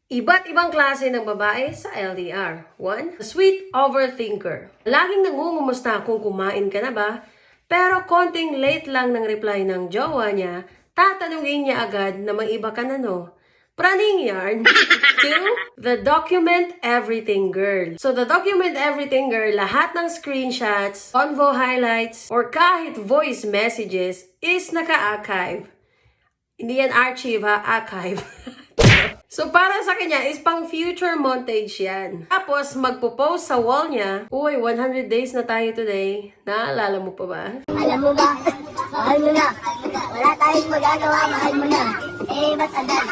Iba't ibang klase ng babae sa LDR. 1. Sweet overthinker. Laging nangungumusta kung kumain ka na ba, pero konting late lang ng reply ng jowa niya, tatanungin niya agad na may iba ka na no. Praning yarn. 2. The document everything girl. So the document everything girl, lahat ng screenshots, convo highlights, or kahit voice messages is naka-archive. Hindi yan archive ha, archive. So, para sa kanya is pang future montage yan. Tapos, magpo-post sa wall niya, uy, 100 days na tayo today. Naalala mo pa ba? Alam mo ba, mahal mo na. Wala tayong magagawa, mahal mo na. Ba't agad?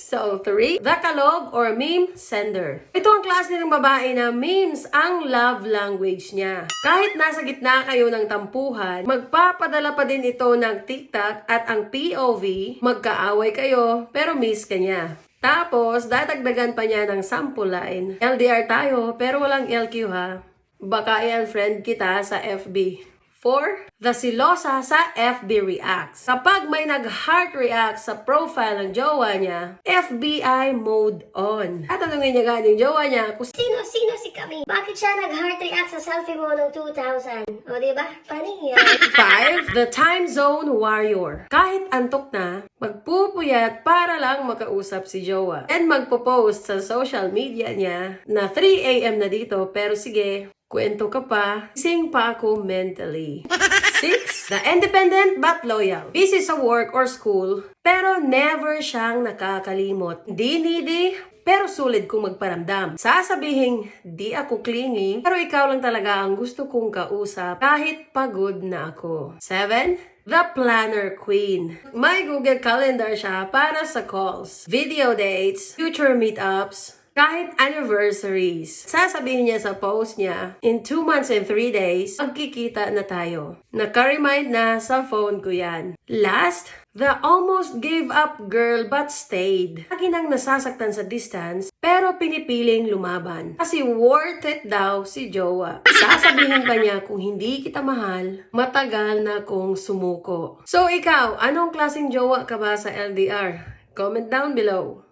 So, 3, the kalog or meme sender. Ito ang klase ng babae na memes ang love language niya. Kahit nasa gitna kayo ng tampuhan, magpapadala pa din ito ng TikTok at ang POV, magkaaway kayo pero miss ka niya. Tapos, dadagdagan pa niya ng sample line. LDR tayo pero walang LQ ha. Baka i-unfriend kita sa FB. 4. The silosa sa FB reacts. Kapag may nag-heart react sa profile ng jowa niya, FBI mode on. Tatanungin niya agad yung jowa niya kung Sino si Kami? Bakit siya nag-heart react sa selfie mo noong 2000? O diba? Paning yan. 5. The time zone warrior. Kahit antok na, magpupuyat para lang makausap si jowa. And magpo-post sa social media niya na 3 AM na dito pero sige, kwento ka pa, gising pa ako mentally. 6. The independent but loyal. Busy sa work or school, pero never siyang nakakalimot. Di needy, pero sulit kung magparamdam. Sasabihin, di ako clingy, pero ikaw lang talaga ang gusto kong kausap kahit pagod na ako. 7. The planner queen. May Google Calendar siya para sa calls, video dates, future meetups, kahit anniversaries. Sasabihin niya sa post niya, in 2 months and 3 days, magkikita na tayo. Naka-remind na sa phone ko yan. Last, the almost gave up girl but stayed. Lagi nang nasasaktan sa distance, pero pinipiling lumaban. Kasi worth it daw si jowa. Sasabihin pa niya kung hindi kita mahal, matagal na kong sumuko. So ikaw, anong klaseng jowa ka ba sa LDR? Comment down below.